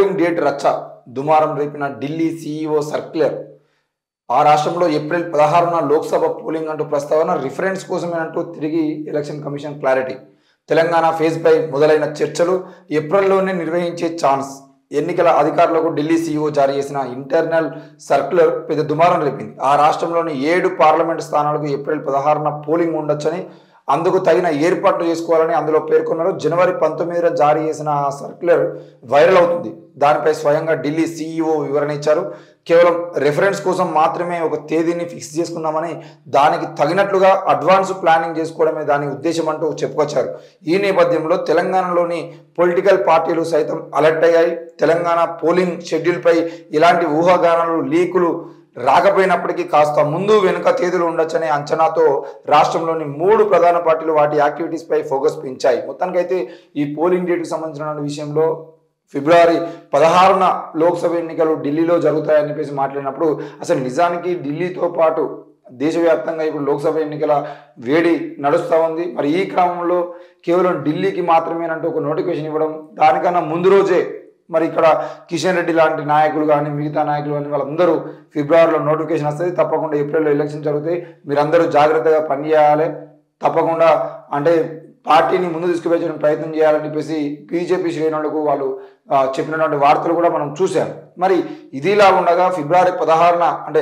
Polling date రచ్చ దుమారం రేపిన Delhi CEO circular. ఆ రాష్ట్రంలో ఏప్రిల్ 16న లోక్సభ పోలింగ్ అంటూ ప్రస్తావన, రిఫరెన్స్ కోసమేనంటూ తిరిగి ఎలక్షన్ కమిషన్ క్లారిటీ. తెలంగాణ ఫేజ్పై మొదలైన చర్చలు, ఏప్రిల్లోనే నిర్వహించే ఛాన్స్. ఎన్నికల అధికారులకు ఢిల్లీ సీఈఓ జారీ చేసిన ఇంటర్నల్ సర్క్యులర్ పెద్ద దుమారం రేపింది. ఆ రాష్ట్రంలోని 7 పార్లమెంటు స్థానాలకు ఏప్రిల్ 16న పోలింగ్ ఉండొచ్చని, అందుకు తగిన ఏర్పాట్లు చేసుకోవాలని అందులో పేర్కొన్నారు. జనవరి 19న జారీ చేసిన ఆ సర్క్యులర్ వైరల్ అవుతుంది. దానిపై స్వయంగా ఢిల్లీ సీఈఓ వివరణ ఇచ్చారు. కేవలం రెఫరెన్స్ కోసం మాత్రమే ఒక తేదీని ఫిక్స్ చేసుకున్నామని, దానికి తగినట్లుగా అడ్వాన్స్ ప్లానింగ్ చేసుకోవడమే దాని ఉద్దేశం అంటూ చెప్పుకొచ్చారు. ఈ నేపథ్యంలో తెలంగాణలోని పొలిటికల్ పార్టీలు సైతం అలర్ట్ అయ్యాయి. తెలంగాణ పోలింగ్ షెడ్యూల్పై ఇలాంటి ఊహాగానాలు, లీకులు రాకపోయినప్పటికీ కాస్త ముందు వెనుక తేదీలు ఉండొచ్చనే అంచనాతో రాష్ట్రంలోని 3 ప్రధాన పార్టీలు వాటి యాక్టివిటీస్పై ఫోకస్ పెంచాయి. మొత్తానికైతే ఈ పోలింగ్ డేట్కి సంబంధించిన విషయంలో ఫిబ్రవరి 16న లోక్సభ ఎన్నికలు ఢిల్లీలో జరుగుతాయని చెప్పేసి మాట్లాడినప్పుడు, అసలు నిజానికి ఢిల్లీతో పాటు దేశవ్యాప్తంగా ఇప్పుడు లోక్సభ ఎన్నికల వేడి నడుస్తూ ఉంది. మరి ఈ క్రమంలో కేవలం ఢిల్లీకి మాత్రమేనంటూ ఒక నోటిఫికేషన్ ఇవ్వడం, దానికన్నా ముందు రోజే మరి ఇక్కడ కిషన్ రెడ్డి లాంటి నాయకులు కానీ, మిగతా నాయకులు కానీ వాళ్ళందరూ ఫిబ్రవరిలో నోటిఫికేషన్ వస్తుంది, తప్పకుండా ఏప్రిల్లో ఎలక్షన్ జరుగుతాయి, మీరందరూ జాగ్రత్తగా పనిచేయాలి, తప్పకుండా అంటే పార్టీని ముందు తీసుకువెళ్ళడం ప్రయత్నం చేయాలని చెప్పేసి బీజేపీ శ్రేణులకు వాళ్ళు చెప్పినటువంటి వార్తలు కూడా మనం చూసాం. మరి ఇదిలా ఉండగా ఫిబ్రవరి 16న అంటే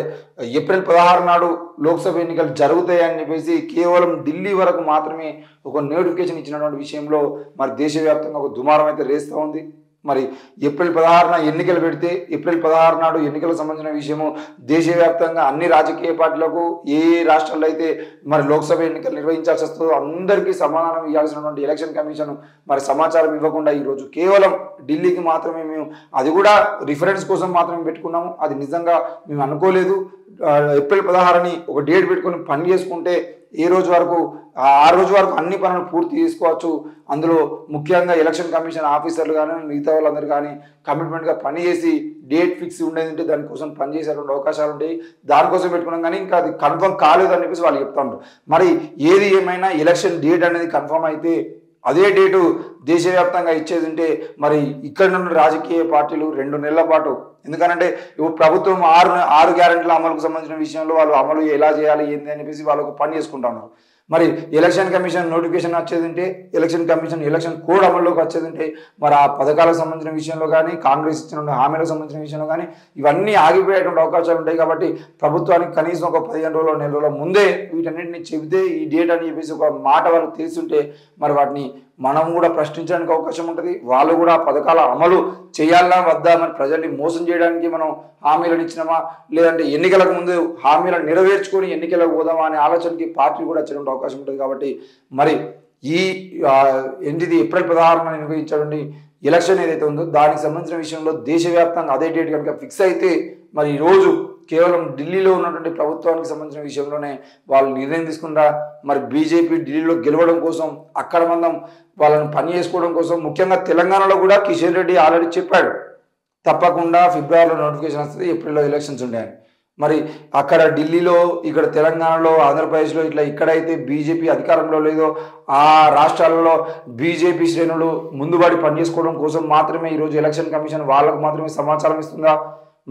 ఏప్రిల్ 16 నాడు లోక్సభ ఎన్నికలు జరుగుతాయని చెప్పేసి కేవలం ఢిల్లీ వరకు మాత్రమే ఒక నోటిఫికేషన్ ఇచ్చినటువంటి విషయంలో మరి దేశవ్యాప్తంగా ఒక దుమారం అయితే రేస్తూ ఉంది. మరి ఏప్రిల్ 16న ఎన్నికలు పెడితే ఏప్రిల్ 16 నాడు ఎన్నికలకు సంబంధించిన విషయము దేశవ్యాప్తంగా అన్ని రాజకీయ పార్టీలకు ఏ రాష్ట్రాల్లో అయితే మరి లోక్సభ ఎన్నికలు నిర్వహించాల్సి వస్తుందో అందరికీ సమాధానం ఇవ్వాల్సినటువంటి ఎలక్షన్ కమిషన్ మరి సమాచారం ఇవ్వకుండా ఈరోజు కేవలం ఢిల్లీకి మాత్రమే మేము, అది కూడా రిఫరెన్స్ కోసం మాత్రమే పెట్టుకున్నాము, అది నిజంగా మేము అనుకోలేదు. ఏప్రిల్ 16ని ఒక డేట్ పెట్టుకొని పని చేసుకుంటే ఏ రోజు వరకు ఆ రోజు వరకు అన్ని పనులు పూర్తి చేసుకోవచ్చు. అందులో ముఖ్యంగా ఎలక్షన్ కమిషన్ ఆఫీసర్లు కానీ మిగతా వాళ్ళందరూ కానీ కమిట్మెంట్గా పనిచేసి డేట్ ఫిక్స్ ఉండేదంటే దానికోసం పనిచేసేటువంటి అవకాశాలు ఉంటాయి. దానికోసం పెట్టుకున్నాం కానీ ఇంకా అది కన్ఫర్మ్ కాలేదని చెప్పేసి వాళ్ళు చెప్తా ఉంటారు. మరి ఏది ఏమైనా ఎలక్షన్ డేట్ అనేది కన్ఫర్మ్ అయితే అదే డేటు దేశవ్యాప్తంగా ఇచ్చేది ఉంటే మరి ఇక్కడ నుండి రాజకీయ పార్టీలు 2 నెలల పాటు, ఎందుకంటే ఇప్పుడు ప్రభుత్వం 6 గ్యారెంటీల అమలుకు సంబంధించిన విషయంలో వాళ్ళు అమలు ఎలా చేయాలి ఏంది అని చెప్పేసి వాళ్ళు ఒక పని చేసుకుంటున్నారు. మరి ఎలక్షన్ కమిషన్ నోటిఫికేషన్ వచ్చేది ఉంటే, ఎలక్షన్ కమిషన్ ఎలక్షన్ కోడ్ అమల్లోకి వచ్చేది ఉంటే మరి ఆ పథకాలకు సంబంధించిన విషయంలో కానీ, కాంగ్రెస్ ఇచ్చిన హామీలకు సంబంధించిన విషయంలో కానీ ఇవన్నీ ఆగిపోయేటువంటి అవకాశాలు ఉంటాయి. కాబట్టి ప్రభుత్వానికి కనీసం ఒక 15 రోజుల నెల రోజుల ముందే వీటన్నింటిని చెబితే ఈ డేట్ అని చెప్పేసి ఒక మాట వాళ్ళకి తెలుసుంటే మరి వాటిని మనం కూడా ప్రశ్నించడానికి అవకాశం ఉంటుంది. వాళ్ళు కూడా పథకాల అమలు చేయాలా వద్దా, మరి ప్రజల్ని మోసం చేయడానికి మనం హామీలను ఇచ్చినామా, లేదంటే ఎన్నికలకు ముందు హామీలను నెరవేర్చుకొని ఎన్నికలకు పోదామా అనే ఆలోచనకి పార్టీ కూడా వచ్చేటువంటి అవకాశం ఉంటుంది. కాబట్టి మరి ఈ ఏంటిది ఏప్రిల్ 16న నిర్వహించేటువంటి ఎలక్షన్ ఏదైతే ఉందో దానికి సంబంధించిన విషయంలో దేశవ్యాప్తంగా అదే డేట్ కనుక ఫిక్స్ అయితే మరి ఈరోజు కేవలం ఢిల్లీలో ఉన్నటువంటి ప్రభుత్వానికి సంబంధించిన విషయంలోనే వాళ్ళు నిర్ణయం తీసుకుంటా మరి బీజేపీ ఢిల్లీలో గెలవడం కోసం, అక్కడ మనం వాళ్ళని పని చేసుకోవడం కోసం, ముఖ్యంగా తెలంగాణలో కూడా కిషన్ రెడ్డి ఆల్రెడీ చెప్పాడు తప్పకుండా ఫిబ్రవరిలో నోటిఫికేషన్ వస్తుంది, ఏప్రిల్లో ఎలక్షన్స్ ఉంటాయని. మరి అక్కడ ఢిల్లీలో, ఇక్కడ తెలంగాణలో, ఆంధ్రప్రదేశ్లో ఇట్లా ఇక్కడైతే బీజేపీ అధికారంలో లేదో ఆ రాష్ట్రాలలో బీజేపీ శ్రేణులు ముందుబడి పనిచేసుకోవడం కోసం మాత్రమే ఈరోజు ఎలక్షన్ కమిషన్ వాళ్ళకు మాత్రమే సమాచారం ఇస్తుందా,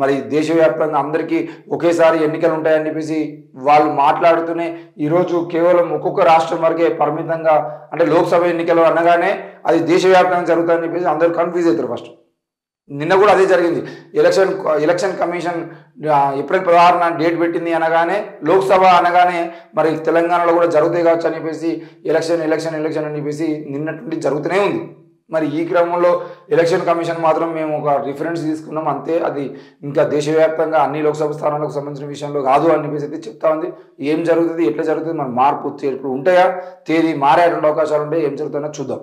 మరి దేశవ్యాప్తంగా అందరికీ ఒకేసారి ఎన్నికలు ఉంటాయని చెప్పేసి వాళ్ళు మాట్లాడుతూనే ఈరోజు కేవలం ఒక్కొక్క రాష్ట్రం వరకే పరిమితంగా, అంటే లోక్సభ ఎన్నికలు అనగానే అది దేశవ్యాప్తంగా జరుగుతాయని చెప్పేసి అందరూ కన్ఫ్యూజ్ అవుతారు. ఫస్ట్ నిన్న కూడా అదే జరిగింది. ఎలక్షన్ కమిషన్ ఏప్రిల్ 16న డేట్ పెట్టింది అనగానే, లోక్సభ అనగానే మరి తెలంగాణలో కూడా జరుగుతాయి కావచ్చు అని చెప్పేసి ఎలక్షన్ అని చెప్పేసి నిన్నటి జరుగుతూనే ఉంది. మరి ఈ క్రమంలో ఎలక్షన్ కమిషన్ మాత్రం మేము ఒక రిఫరెన్స్ తీసుకున్నాం అంతే, అది ఇంకా దేశవ్యాప్తంగా అన్ని లోక్సభ స్థానాలకు సంబంధించిన విషయంలో కాదు అని చెప్పేసి అయితే చెప్తా ఉంది. ఏం జరుగుతుంది, ఎట్లా జరుగుతుంది, మరి మార్పు చేర్పులు ఉంటాయా, తేదీ మారేటువంటి అవకాశాలు ఉంటాయి, ఏం జరుగుతుందో చూద్దాం.